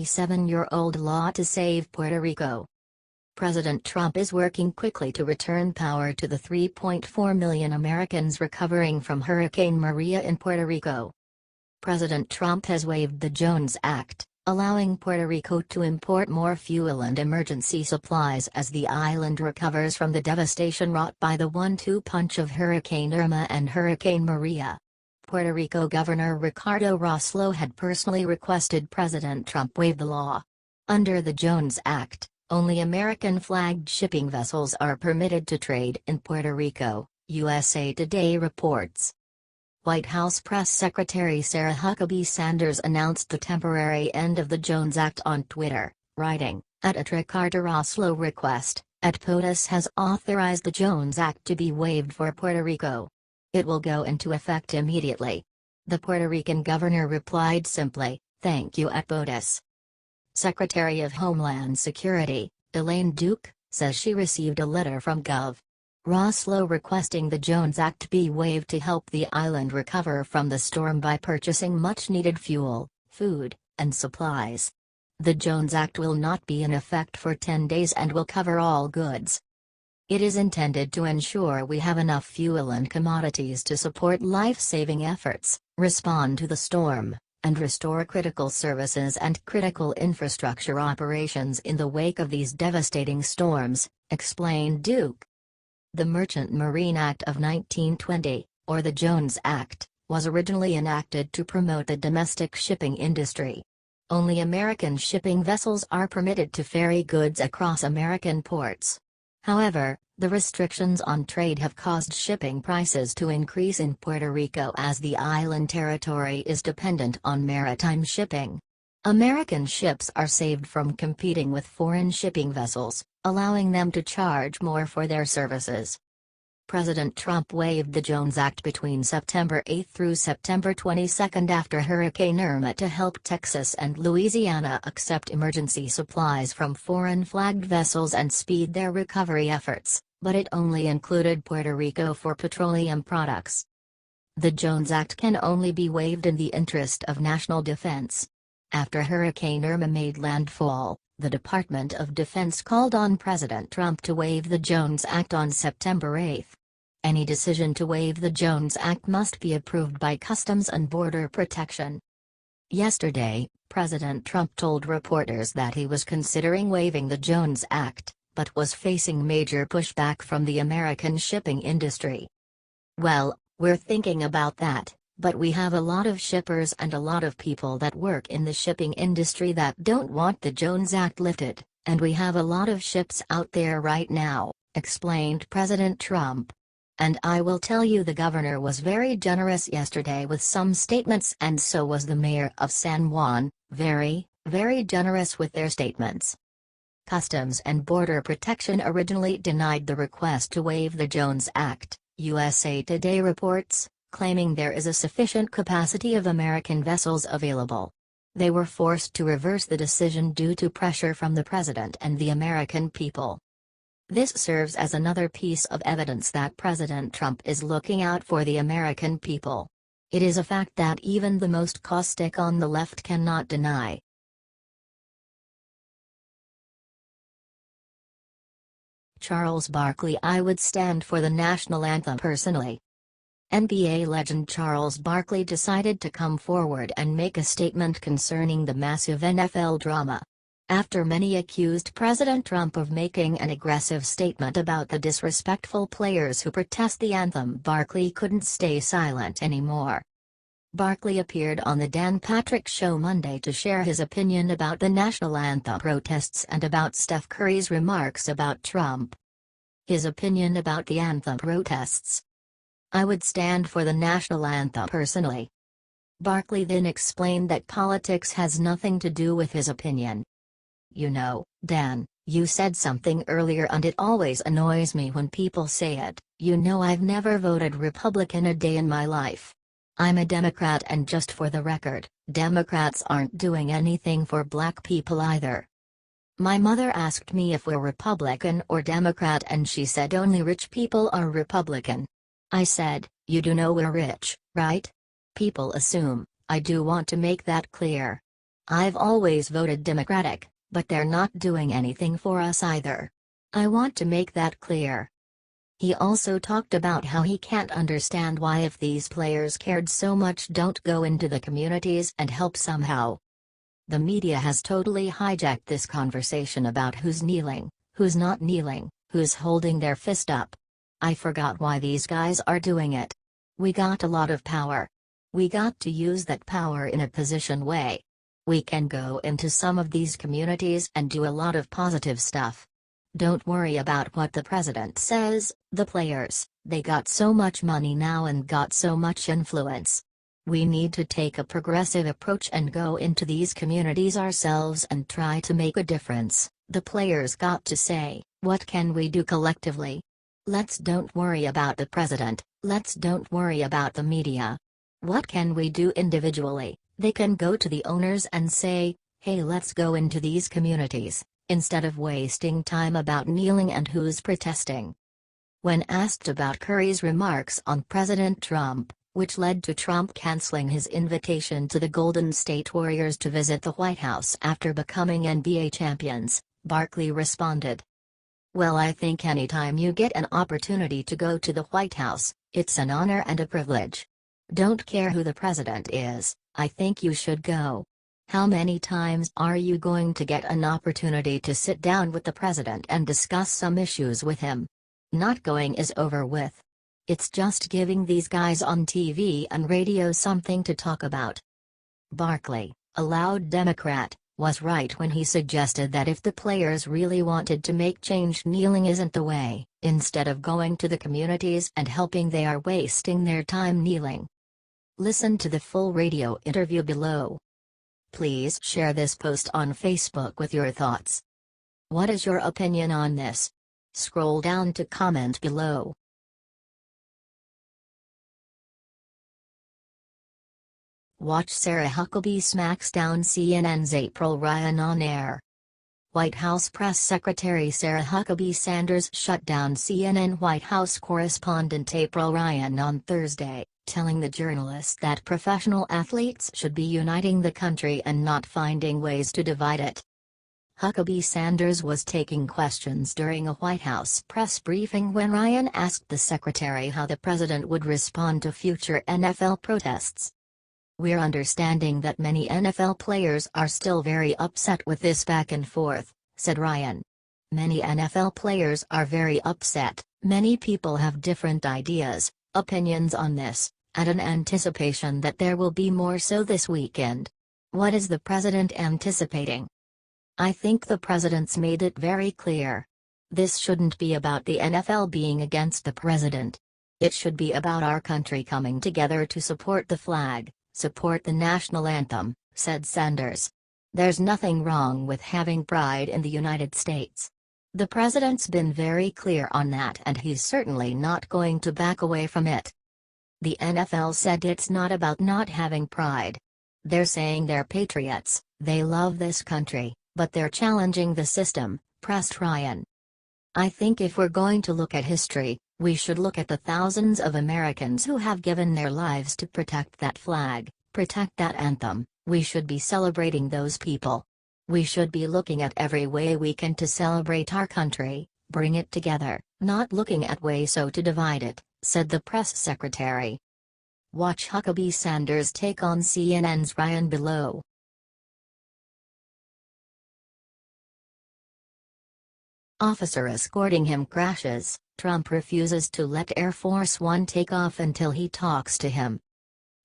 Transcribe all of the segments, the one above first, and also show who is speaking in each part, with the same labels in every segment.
Speaker 1: 7-year-old law to save Puerto Rico. President Trump is working quickly to return power to the 3.4 million Americans recovering from Hurricane Maria in Puerto Rico. President Trump has waived the Jones Act, allowing Puerto Rico to import more fuel and emergency supplies as the island recovers from the devastation wrought by the 1-2 punch of Hurricane Irma and Hurricane Maria. Puerto Rico Governor Ricardo Rossello had personally requested President Trump waive the law. Under the Jones Act, only American-flagged shipping vessels are permitted to trade in Puerto Rico, USA Today reports. White House Press Secretary Sarah Huckabee Sanders announced the temporary end of the Jones Act on Twitter, writing, "At Ricardo Rossello request, POTUS has authorized the Jones Act to be waived for Puerto Rico. It will go into effect immediately." The Puerto Rican governor replied simply, "Thank you POTUS." Secretary of Homeland Security, Elaine Duke, says she received a letter from Gov. Rossello requesting the Jones Act be waived to help the island recover from the storm by purchasing much-needed fuel, food, and supplies. The Jones Act will not be in effect for 10 days and will cover all goods. It is intended to ensure we have enough fuel and commodities to support life-saving efforts, respond to the storm, and restore critical services and critical infrastructure operations in the wake of these devastating storms, explained Duke. The Merchant Marine Act of 1920, or the Jones Act, was originally enacted to promote the domestic shipping industry. Only American shipping vessels are permitted to ferry goods across American ports. However, the restrictions on trade have caused shipping prices to increase in Puerto Rico as the island territory is dependent on maritime shipping. American ships are saved from competing with foreign shipping vessels, allowing them to charge more for their services. President Trump waived the Jones Act between September 8 through September 22 after Hurricane Irma to help Texas and Louisiana accept emergency supplies from foreign-flagged vessels and speed their recovery efforts, but it only included Puerto Rico for petroleum products. The Jones Act can only be waived in the interest of national defense. After Hurricane Irma made landfall, the Department of Defense called on President Trump to waive the Jones Act on September 8. Any decision to waive the Jones Act must be approved by Customs and Border Protection. Yesterday, President Trump told reporters that he was considering waiving the Jones Act, but was facing major pushback from the American shipping industry. "Well, we're thinking about that. But we have a lot of shippers and a lot of people that work in the shipping industry that don't want the Jones Act lifted, and we have a lot of ships out there right now," explained President Trump. "And I will tell you, the governor was very generous yesterday with some statements, and so was the mayor of San Juan, very, very generous with their statements." Customs and Border Protection originally denied the request to waive the Jones Act, USA Today reports, claiming there is a sufficient capacity of American vessels available. They were forced to reverse the decision due to pressure from the president and the American people. This serves as another piece of evidence that President Trump is looking out for the American people. It is a fact that even the most caustic on the left cannot deny. Charles Barkley: "I would stand for the national anthem personally." NBA legend Charles Barkley decided to come forward and make a statement concerning the massive NFL drama. After many accused President Trump of making an aggressive statement about the disrespectful players who protest the anthem, Barkley couldn't stay silent anymore. Barkley appeared on the Dan Patrick Show Monday to share his opinion about the national anthem protests and about Steph Curry's remarks about Trump. His opinion about the anthem protests: "I would stand for the national anthem personally." Barkley then explained that politics has nothing to do with his opinion. "You know, Dan, you said something earlier and it always annoys me when people say it. You know, I've never voted Republican a day in my life. I'm a Democrat, and just for the record, Democrats aren't doing anything for black people either. My mother asked me if we're Republican or Democrat and she said only rich people are Republican. I said, you do know we're rich, right? People assume. I do want to make that clear. I've always voted Democratic, but they're not doing anything for us either. I want to make that clear." He also talked about how he can't understand why, if these players cared so much, don't go into the communities and help somehow. "The media has totally hijacked this conversation about who's kneeling, who's not kneeling, who's holding their fist up. I forgot why these guys are doing it. We got a lot of power. We got to use that power in a position way. We can go into some of these communities and do a lot of positive stuff. Don't worry about what the president says. The players, they got so much money now and got so much influence. We need to take a progressive approach and go into these communities ourselves and try to make a difference." The players got to say, "What can we do collectively? Let's don't worry about the president, let's don't worry about the media. What can we do individually?" They can go to the owners and say, "Hey, let's go into these communities," instead of wasting time about kneeling and who's protesting. When asked about Curry's remarks on President Trump, which led to Trump canceling his invitation to the Golden State Warriors to visit the White House after becoming NBA champions, Barkley responded, "Well, I think anytime you get an opportunity to go to the White House, it's an honor and a privilege. Don't care who the president is, I think you should go. How many times are you going to get an opportunity to sit down with the president and discuss some issues with him? Not going is over with. It's just giving these guys on TV and radio something to talk about." Barkley, a loud Democrat, was right when he suggested that if the players really wanted to make change, kneeling isn't the way. Instead of going to the communities and helping, they are wasting their time kneeling. Listen to the full radio interview below. Please share this post on Facebook with your thoughts. What is your opinion on this? Scroll down to comment below. Watch Sarah Huckabee smacks down CNN's April Ryan on air. White House Press Secretary Sarah Huckabee Sanders shut down CNN White House correspondent April Ryan on Thursday, telling the journalist that professional athletes should be uniting the country and not finding ways to divide it. Huckabee Sanders was taking questions during a White House press briefing when Ryan asked the secretary how the president would respond to future NFL protests. "We're understanding that many NFL players are still very upset with this back and forth," said Ryan. "Many NFL players are very upset, many people have different ideas, opinions on this, and an anticipation that there will be more so this weekend. What is the president anticipating? I think the president's made it very clear. This shouldn't be about the NFL being against the president. It should be about our country coming together to support the flag, support the national anthem," said Sanders. "There's nothing wrong with having pride in the United States. The president's been very clear on that and he's certainly not going to back away from it." The NFL said it's not about not having pride. "They're saying they're patriots, they love this country, but they're challenging the system," pressed Ryan. "I think if we're going to look at history, we should look at the thousands of Americans who have given their lives to protect that flag, protect that anthem. We should be celebrating those people. We should be looking at every way we can to celebrate our country, bring it together, not looking at ways so to divide it," said the press secretary. Watch Huckabee Sanders take on CNN's Ryan below. Officer escorting him crashes. Trump refuses to let Air Force One take off until he talks to him.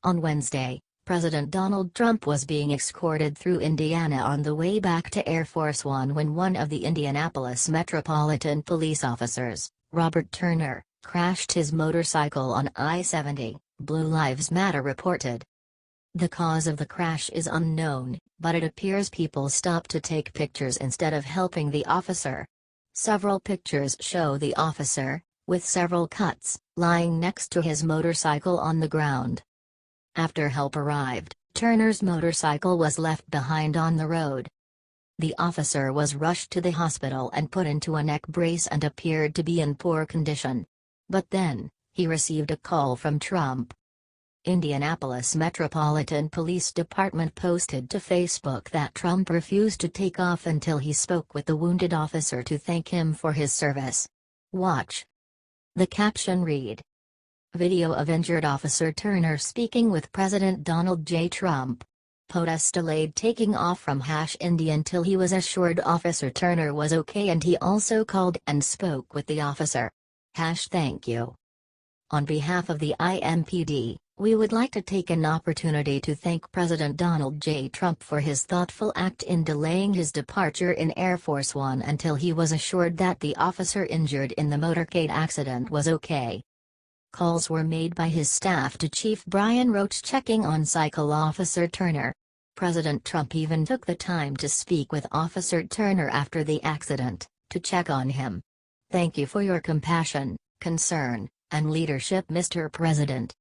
Speaker 1: On Wednesday, President Donald Trump was being escorted through Indiana on the way back to Air Force One when one of the Indianapolis Metropolitan Police officers, Robert Turner, crashed his motorcycle on I-70, Blue Lives Matter reported. The cause of the crash is unknown, but it appears people stopped to take pictures instead of helping the officer. Several pictures show the officer, with several cuts, lying next to his motorcycle on the ground. After help arrived, Turner's motorcycle was left behind on the road. The officer was rushed to the hospital and put into a neck brace and appeared to be in poor condition. But then, he received a call from Trump. Indianapolis Metropolitan Police Department posted to Facebook that Trump refused to take off until he spoke with the wounded officer to thank him for his service. Watch. The caption read: Video of injured Officer Turner speaking with President Donald J. Trump. POTUS delayed taking off from Indy until he was assured Officer Turner was okay, and he also called and spoke with the officer. Thank you. On behalf of the IMPD, we would like to take an opportunity to thank President Donald J. Trump for his thoughtful act in delaying his departure in Air Force One until he was assured that the officer injured in the motorcade accident was okay. Calls were made by his staff to Chief Brian Roach checking on Cycle Officer Turner. President Trump even took the time to speak with Officer Turner after the accident, to check on him. Thank you for your compassion, concern, and leadership, Mr. President.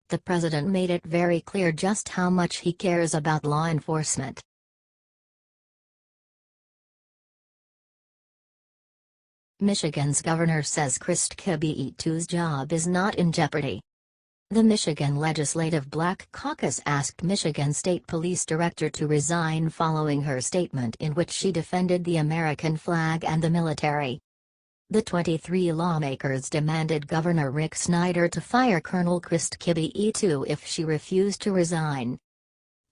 Speaker 1: The president made it very clear just how much he cares about law enforcement. Michigan's governor says Huckabee E2's job is not in jeopardy. The Michigan Legislative Black Caucus asked Michigan State Police Director to resign following her statement in which she defended the American flag and the military. The 23 lawmakers demanded Governor Rick Snyder to fire Colonel Huckabee E2 if she refused to resign.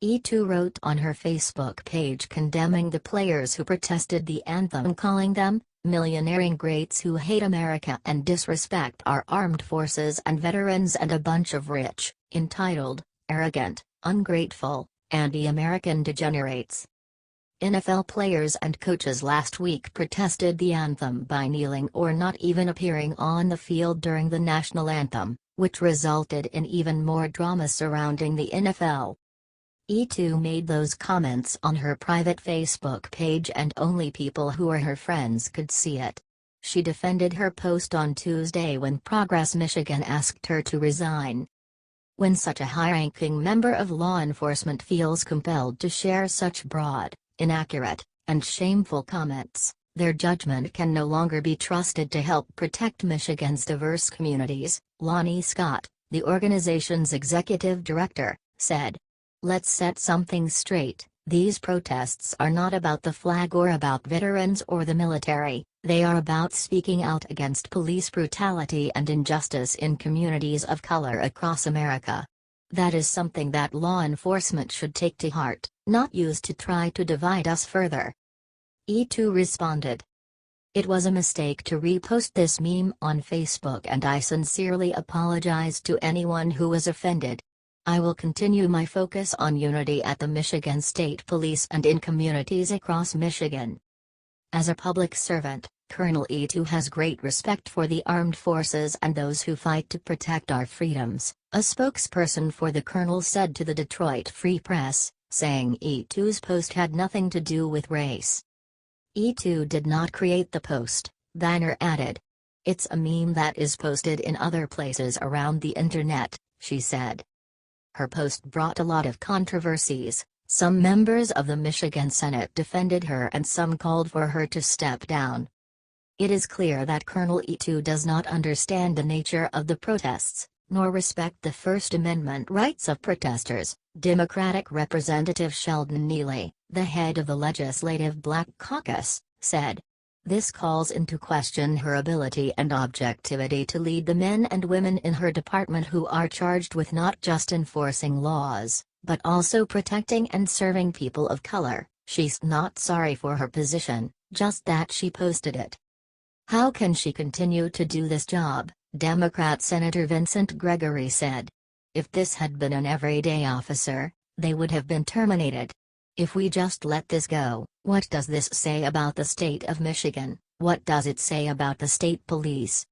Speaker 1: E2 wrote on her Facebook page condemning the players who protested the anthem, calling them millionairing greats who hate America and disrespect our armed forces and veterans and a bunch of rich, entitled, arrogant, ungrateful, anti-American degenerates. NFL players and coaches last week protested the anthem by kneeling or not even appearing on the field during the national anthem, which resulted in even more drama surrounding the NFL. E2 made those comments on her private Facebook page and only people who are her friends could see it. She defended her post on Tuesday when Progress Michigan asked her to resign. When such a high-ranking member of law enforcement feels compelled to share such broad, inaccurate, and shameful comments, their judgment can no longer be trusted to help protect Michigan's diverse communities, Lonnie Scott, the organization's executive director, said. Let's set something straight, these protests are not about the flag or about veterans or the military, they are about speaking out against police brutality and injustice in communities of color across America. That is something that law enforcement should take to heart, not use to try to divide us further. E2 responded. It was a mistake to repost this meme on Facebook and I sincerely apologize to anyone who was offended. I will continue my focus on unity at the Michigan State Police and in communities across Michigan. As a public servant, Colonel E2 has great respect for the armed forces and those who fight to protect our freedoms, a spokesperson for the colonel said to the Detroit Free Press, saying E2's post had nothing to do with race. E2 did not create the post, Banner added. It's a meme that is posted in other places around the internet, she said. Her post brought a lot of controversies. Some members of the Michigan Senate defended her and some called for her to step down. It is clear that Colonel E2 does not understand the nature of the protests, nor respect the First Amendment rights of protesters, Democratic Representative Sheldon Neely, the head of the Legislative Black Caucus, said. This calls into question her ability and objectivity to lead the men and women in her department who are charged with not just enforcing laws, but also protecting and serving people of color. She's not sorry for her position, just that she posted it. How can she continue to do this job? Democrat Senator Vincent Gregory said. If this had been an everyday officer, they would have been terminated. If we just let this go, what does this say about the state of Michigan? What does it say about the state police?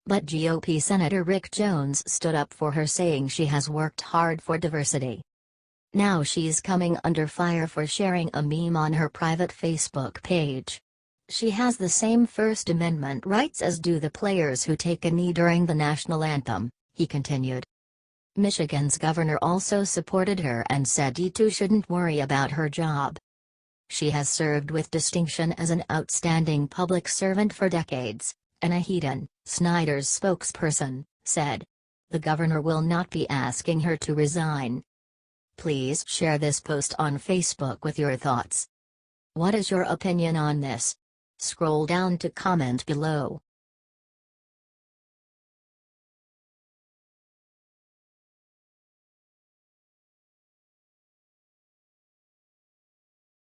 Speaker 1: But GOP Senator Rick Jones stood up for her, saying she has worked hard for diversity. Now she's coming under fire for sharing a meme on her private Facebook page. She has the same First Amendment rights as do the players who take a knee during the national anthem, he continued. Michigan's governor also supported her and said E2 shouldn't worry about her job. She has served with distinction as an outstanding public servant for decades, Anna Heaton, Snyder's spokesperson, said. The governor will not be asking her to resign. Please share this post on Facebook with your thoughts. What is your opinion on this? Scroll down to comment below.